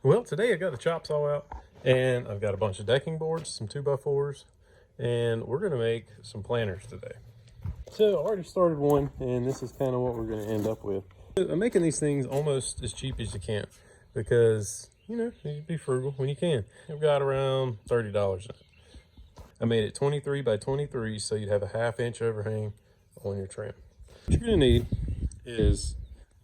Well, today I got the chop saw out and I've got a bunch of decking boards, some 2x4s, and we're gonna make some planters today. So I already started one, and this is kind of what we're gonna end up with. I'm making these things almost as cheap as you can because, you know, you be frugal when you can. I've got around $30 in it. I made it 23 by 23, so you'd have a 1/2 inch overhang on your trim. What you're gonna need is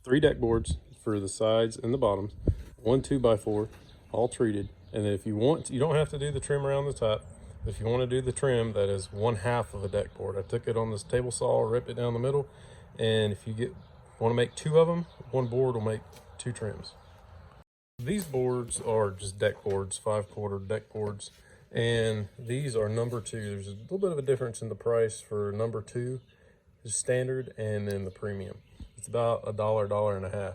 3 deck boards for the sides and the bottoms, 1 2x4, all treated. And then if you want, you don't have to do the trim around the top. If you want to do the trim, that is 1/2 of a deck board. I took it on this table saw, ripped it down the middle, and if you want to make 2 of them, one board will make 2 trims. These boards are just deck boards, 5/4 deck boards, and these are number 2. There's a little bit of a difference in the price for number 2, is standard, and then the premium. It's about $1, $1.50.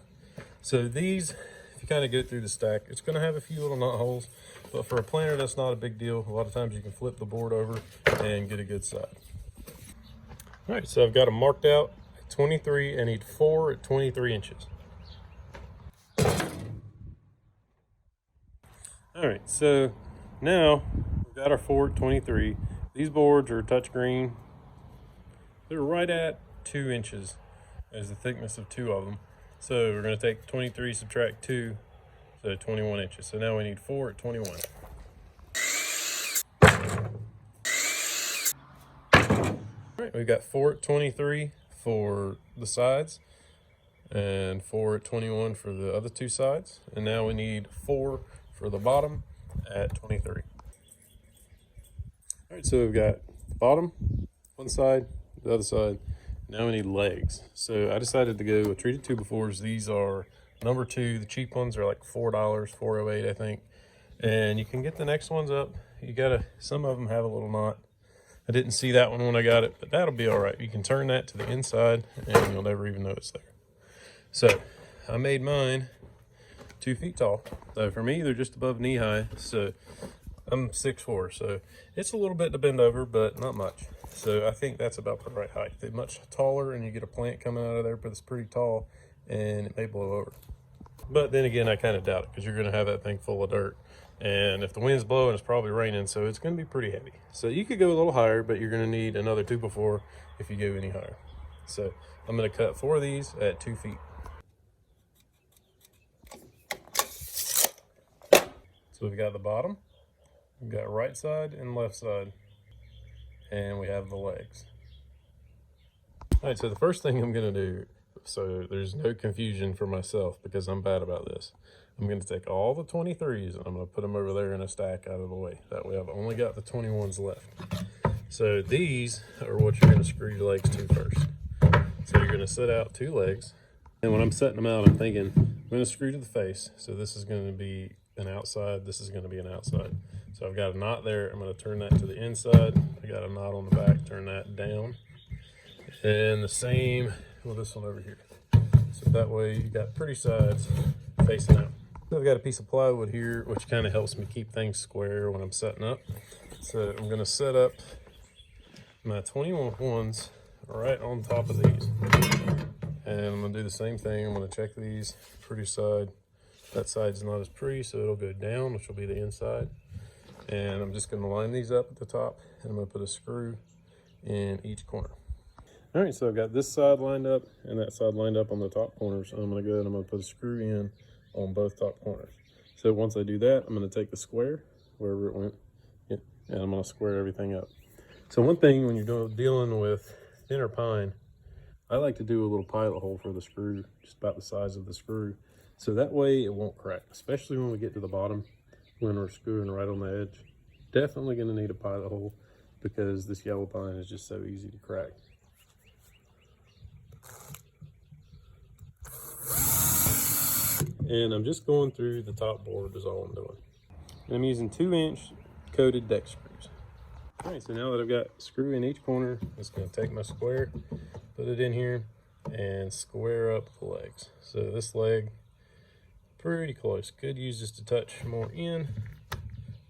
So these, if you kind of go through the stack, it's going to have a few little knot holes, but for a planter, that's not a big deal. A lot of times you can flip the board over and get a good side. All right, so I've got them marked out at 23. I need 4 at 23 inches. All right, so now we've got our 4 at 23. These boards are touchscreen. They're right at 2 inches as the thickness of 2 of them. So we're going to take 23, subtract 2, so 21 inches. So now we need 4 at 21. All right, we've got 4 at 23 for the sides and 4 at 21 for the other 2 sides. And now we need 4 for the bottom at 23. All right, so we've got the bottom, one side, the other side. Now we need legs. So I decided to go with treated 2x4s. These are number 2. The cheap ones are like $4, $4.08, I think. And you can get the next ones up. Some of them have a little knot. I didn't see that one when I got it, but that'll be all right. You can turn that to the inside and you'll never even know it's there. So I made mine 2 feet tall. So for me, they're just above knee high. So I'm 6'4", so it's a little bit to bend over, but not much. So I think that's about the right height. They're much taller, and you get a plant coming out of there, but it's pretty tall, and it may blow over. But then again, I kind of doubt it, because you're going to have that thing full of dirt. And if the wind's blowing, it's probably raining, so it's going to be pretty heavy. So you could go a little higher, but you're going to need another 2x4 if you go any higher. So I'm going to cut 4 of these at 2 feet. So we've got the bottom. We've got right side and left side, and we have the legs. All right, so the first thing I'm gonna do, so there's no confusion for myself because I'm bad about this, I'm gonna take all the 23s and I'm gonna put them over there in a stack out of the way. That way I've only got the 21s left. So these are what you're gonna screw your legs to first. So you're gonna set out 2 legs, and when I'm setting them out, I'm thinking I'm gonna screw to the face. So this is gonna be an outside, this is gonna be an outside. So I've got a knot there. I'm going to turn that to the inside. I got a knot on the back, turn that down. And the same with this one over here. So that way you got pretty sides facing out. So I've got a piece of plywood here, which kind of helps me keep things square when I'm setting up. So I'm going to set up my 21 ones right on top of these. And I'm going to do the same thing. I'm going to check these pretty side. That side's not as pretty, so it'll go down, which will be the inside. And I'm just going to line these up at the top, and I'm going to put a screw in each corner. All right, so I've got this side lined up and that side lined up on the top corners. I'm going to go and I'm going to put a screw in on both top corners. So once I do that, I'm going to take the square, wherever it went, and I'm going to square everything up. So one thing when you're dealing with thinner pine, I like to do a little pilot hole for the screw, just about the size of the screw. So that way it won't crack, especially when we get to the bottom. When we're screwing right on the edge. Definitely going to need a pilot hole because this yellow pine is just so easy to crack. And I'm just going through the top board is all I'm doing. And I'm using 2-inch coated deck screws. All right, so now that I've got a screw in each corner, I'm just going to take my square, put it in here, and square up the legs. So this leg, pretty close. Could use just a touch more in.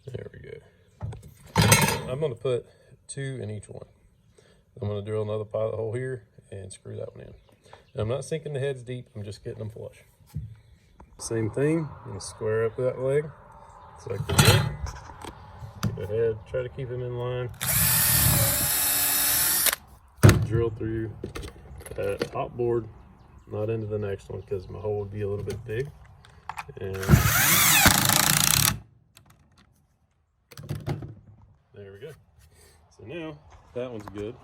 There we go. I'm going to put 2 in each one. I'm going to drill another pilot hole here and screw that one in. Now, I'm not sinking the heads deep. I'm just getting them flush. Same thing, I'm gonna square up that leg. It's like this. Go ahead, try to keep him in line. Drill through that top board, not into the next one because my hole would be a little bit big. And there we go. So now that one's good.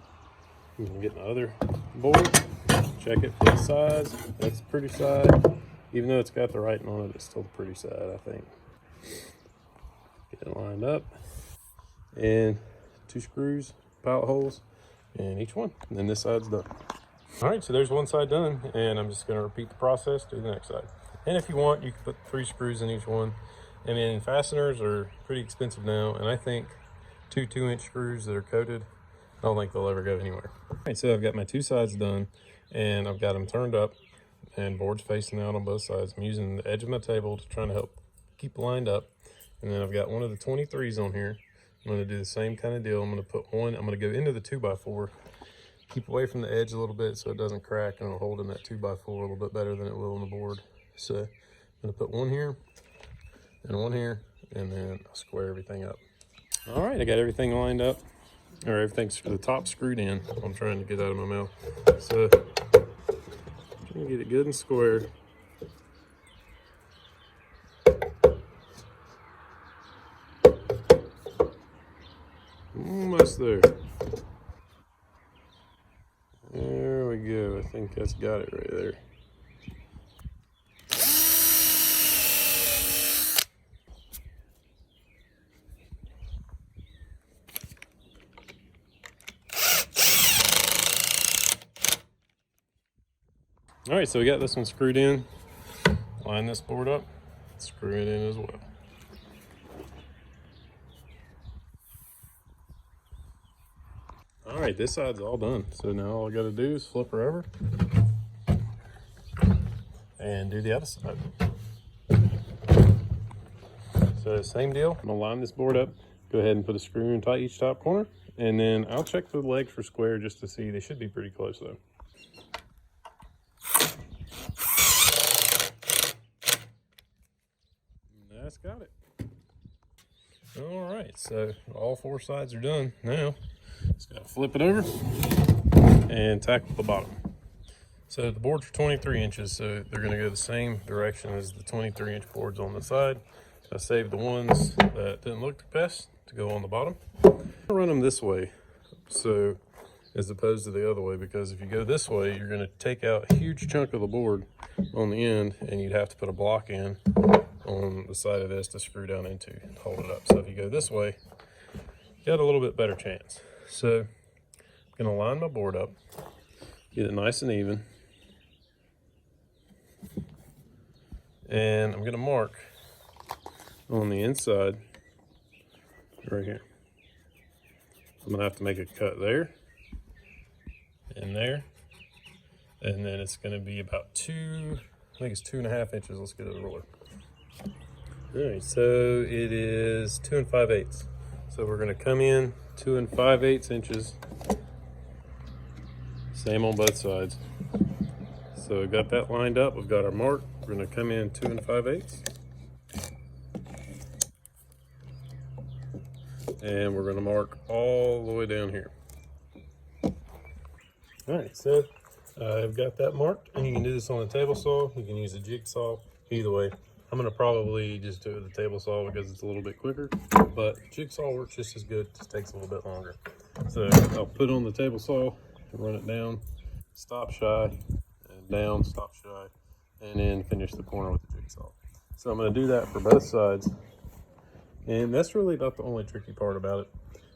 I'm gonna get my other board, check it for the size. That's the pretty side. Even though it's got the writing on it, it's still the pretty side, I think. Get it lined up. And 2 screws, pilot holes in each one. And then this side's done. All right, so there's one side done, and I'm just gonna repeat the process, do the next side. And if you want, you can put 3 screws in each one. And then fasteners are pretty expensive now, and I think 2 2-inch screws that are coated, I don't think they'll ever go anywhere. All right, so I've got my 2 sides done, and I've got them turned up, and boards facing out on both sides. I'm using the edge of my table to try to help keep lined up. And then I've got one of the 23s on here. I'm gonna do the same kind of deal. I'm gonna put one, I'm gonna go into the 2x4, keep away from the edge a little bit so it doesn't crack, and it'll hold in that 2x4 a little bit better than it will on the board. So I'm gonna put one here and one here, and then I'll square everything up. All right, I got everything lined up, or everything's the top screwed in. I'm trying to get out of my mouth. So trying to get it good and square. Almost there. There we go. I think that's got it right there. All right, so we got this one screwed in. Line this board up, screw it in as well. All right, this side's all done. So now all I gotta do is flip her over and do the other side. So same deal, I'm gonna line this board up, go ahead and put a screw in each top corner, and then I'll check the legs for square just to see. They should be pretty close though. And that's got it. All right, so all 4 sides are done. Now just gotta flip it over and tackle the bottom. So the boards are 23 inches, so they're gonna go the same direction as the 23-inch boards on the side. I saved the ones that didn't look the best to go on the bottom. I run them this way, so as opposed to the other way, because if you go this way, you're gonna take out a huge chunk of the board on the end, and you'd have to put a block in on the side of this to screw down into and hold it up. So if you go this way, you got a little bit better chance. So I'm gonna line my board up, get it nice and even, and I'm gonna mark on the inside right here. I'm gonna have to make a cut there and there, and then it's gonna be about I think it's 2.5 inches. Let's get a ruler. All right, so it is 2 5/8. So we're gonna come in 2 5/8 inches. Same on both sides. So we've got that lined up. We've got our mark. We're gonna come in 2 5/8. And we're gonna mark all the way down here. All right, so I've got that marked, and you can do this on a table saw. You can use a jigsaw, either way. I'm gonna probably just do it with a table saw because it's a little bit quicker, but jigsaw works just as good, just takes a little bit longer. So I'll put on the table saw and run it down, stop shy, and down, stop shy, and then finish the corner with the jigsaw. So I'm gonna do that for both sides. And that's really about the only tricky part about it,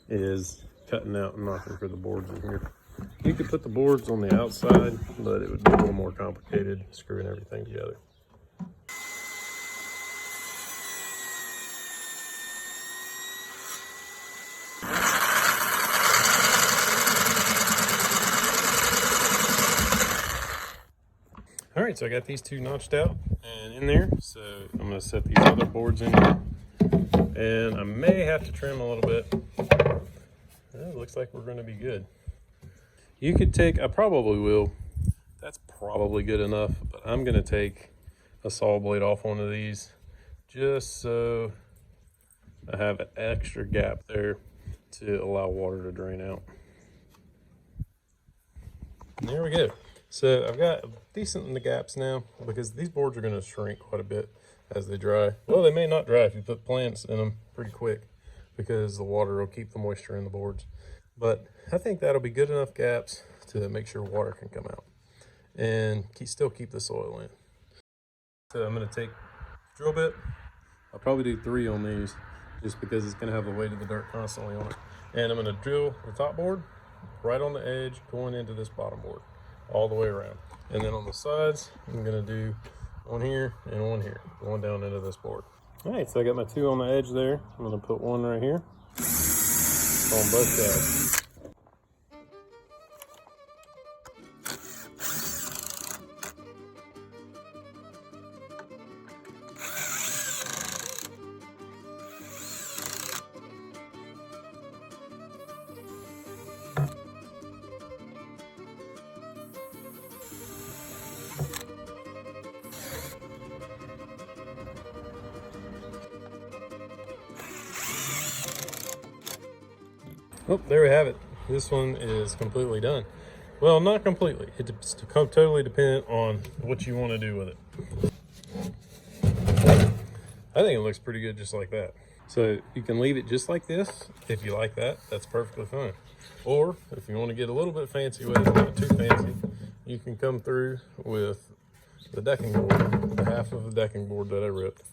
is cutting out and marking for the boards in here. You could put the boards on the outside, but it would be a little more complicated screwing everything together. All right, so I got these 2 notched out and in there. So I'm gonna set these other boards in here. And I may have to trim a little bit. It looks like we're gonna be good. You could take, I probably will. That's probably good enough, but I'm gonna take a saw blade off one of these just so I have an extra gap there to allow water to drain out. And there we go. So I've got decent in the gaps now because these boards are going to shrink quite a bit as they dry. Well, they may not dry if you put plants in them pretty quick because the water will keep the moisture in the boards. But I think that'll be good enough gaps to make sure water can come out and still keep the soil in. So I'm going to take a drill bit. I'll probably do 3 on these just because it's going to have the weight of the dirt constantly on it. And I'm going to drill the top board right on the edge going into this bottom board all the way around. And then on the sides, I'm going to do one here and one here, going down into this board. All right, so I got my 2 on the edge there. I'm going to put 1 right here on both sides. Oh, there we have it. This one is completely done. Well, not completely. It's totally dependent on what you want to do with it. I think it looks pretty good just like that. So you can leave it just like this. If you like that, that's perfectly fine. Or if you want to get a little bit fancy with it, not too fancy, you can come through with the decking board, the half of the decking board that I ripped.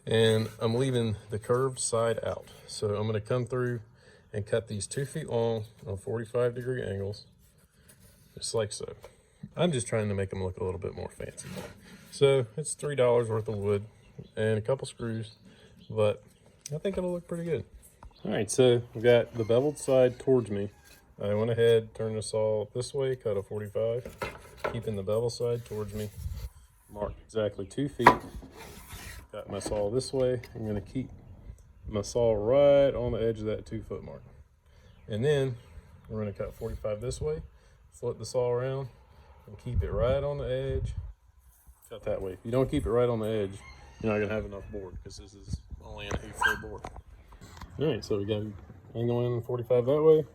And I'm leaving the curved side out. So I'm going to come through and cut these 2 feet long on 45-degree angles, just like so. I'm just trying to make them look a little bit more fancy. So it's $3 worth of wood and a couple screws, but I think it'll look pretty good. All right, so I've got the beveled side towards me. I went ahead, turned the saw this way, cut a 45, keeping the bevel side towards me. Marked exactly 2 feet. Got my saw this way. I'm gonna keep my saw right on the edge of that 2 foot mark. And then we're gonna cut 45 this way, flip the saw around, and keep it right on the edge. Cut that way. If you don't keep it right on the edge, you're not gonna have enough board because this is only an 8-foot board. All right, so we got angle in 45 that way,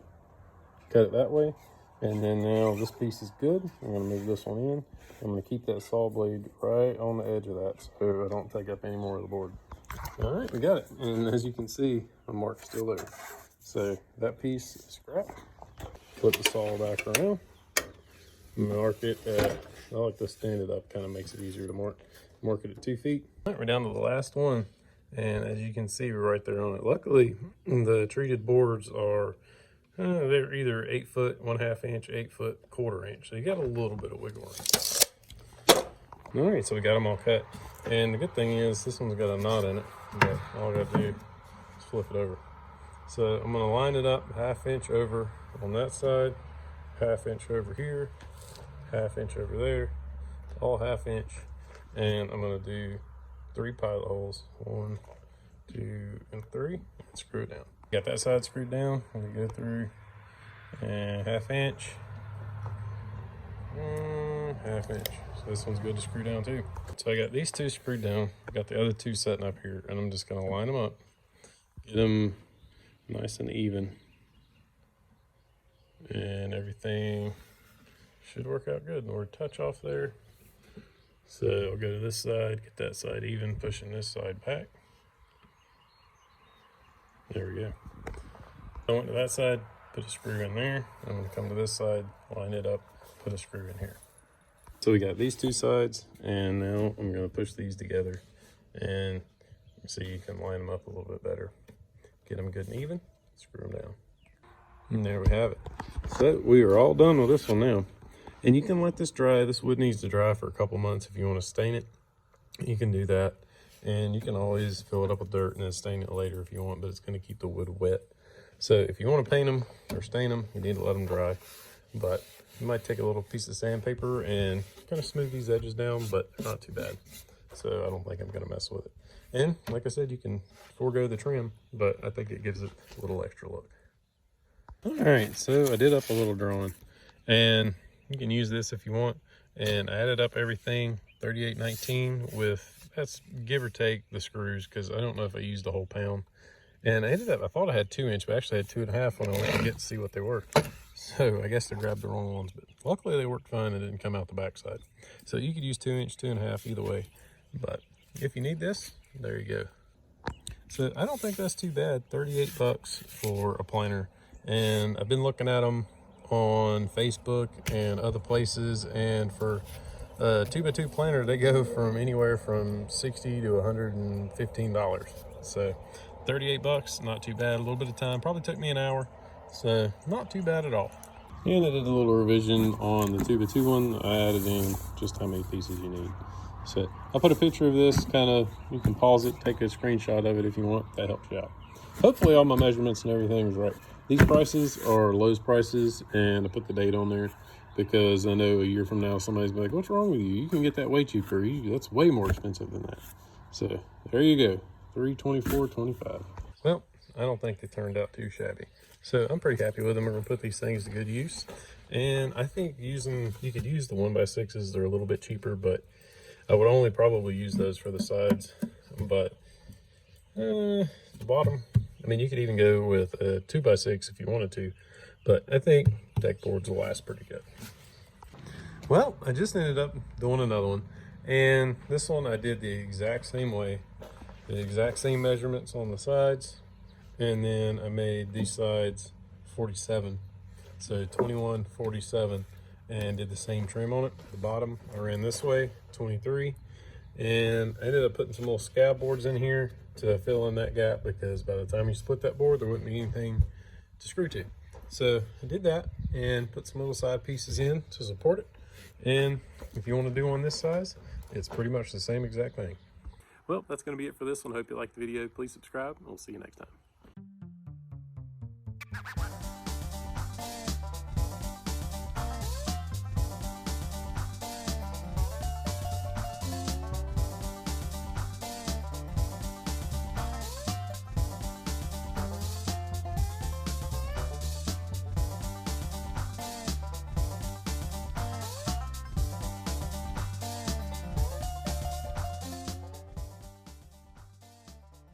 cut it that way, and then now this piece is good. I'm gonna move this one in. I'm gonna keep that saw blade right on the edge of that so I don't take up any more of the board. All right, we got it. And as you can see, the mark's still there. So that piece is scrapped. Flip the saw back around. Mark it at, I like to stand it up, kind of makes it easier to mark. Mark it at 2 feet. All right, we're down to the last one. And as you can see, we're right there on it. Luckily, the treated boards are, they're either 8 foot, 1/2 inch, 8 foot, 1/4 inch. So you got a little bit of wiggle room. All right, so we got them all cut. And the good thing is this one's got a knot in it, but all I gotta do is flip it over. So I'm gonna line it up 1/2 inch over on that side, 1/2 inch over here, 1/2 inch over there, all 1/2 inch. And I'm gonna do 3 pilot holes, 1, 2, and 3, and screw it down. Got that side screwed down. I'm gonna go through and 1/2 inch, 1/2 inch. So this one's good to screw down too. So I got these 2 screwed down. I got the other 2 setting up here, and I'm just gonna line them up, get them nice and even, and everything should work out good. Or touch off there. So I'll go to this side, get that side even, pushing this side back. There we go. I went to that side, put a screw in there. I'm gonna come to this side, line it up, put a screw in here. So we got these 2 sides, and now I'm gonna push these together, and so you can line them up a little bit better. Get them good and even, screw them down. And there we have it. So we are all done with this one now. And you can let this dry. This wood needs to dry for a couple months. If you want to stain it, you can do that. And you can always fill it up with dirt and then stain it later if you want, but it's going to keep the wood wet. So if you want to paint them or stain them, you need to let them dry. But you might take a little piece of sandpaper and kind of smooth these edges down, but they're not too bad. So I don't think I'm going to mess with it. And like I said, you can forego the trim, but I think it gives it a little extra look. All right, so I did up a little drawing, and you can use this if you want. And I added up everything 38.19 with, that's give or take the screws, because I don't know if I used a whole pound. And I thought I had 2-inch, but I actually had 2.5 when I went to get to see what they were. So I guess I grabbed the wrong ones, but luckily they worked fine and didn't come out the backside. So you could use 2-inch, 2.5, either way. But if you need this, there you go. So I don't think that's too bad. 38 bucks for a planter. And I've been looking at them on Facebook and other places, and for a 2x2 planter, they go from anywhere from $60 to $115. So 38 bucks, not too bad. A little bit of time, probably took me an hour, so not too bad at all. And I did a little revision on the 2x2 one. I added in just how many pieces you need. So I'll put a picture of this, you can pause it, take a screenshot of it if you want. That helps you out. Hopefully all my measurements and everything is right. These prices are Lowe's prices, and I put the date on there because I know a year from now somebody's be like, what's wrong with you? You can get that way cheaper. That's way more expensive than that. So there you go, $324.25. Well, I don't think they turned out too shabby. So I'm pretty happy with them. We're gonna put these things to good use. And I think you could use the 1x6s. They're a little bit cheaper, but I would only probably use those for the sides. But the bottom, I mean, you could even go with a 2x6 if you wanted to, but I think deck boards will last pretty good. Well, I just ended up doing another one, and this one I did the exact same way, the exact same measurements on the sides, and then I made these sides 47, so 21, 47, and did the same trim on it. The bottom I ran this way, 23, and I ended up putting some little scab boards in here to fill in that gap, because by the time you split that board, there wouldn't be anything to screw to. So I did that and put some little side pieces in to support it. And if you want to do one this size, it's pretty much the same exact thing. Well, that's going to be it for this one. Hope you liked the video. Please subscribe, and we'll see you next time.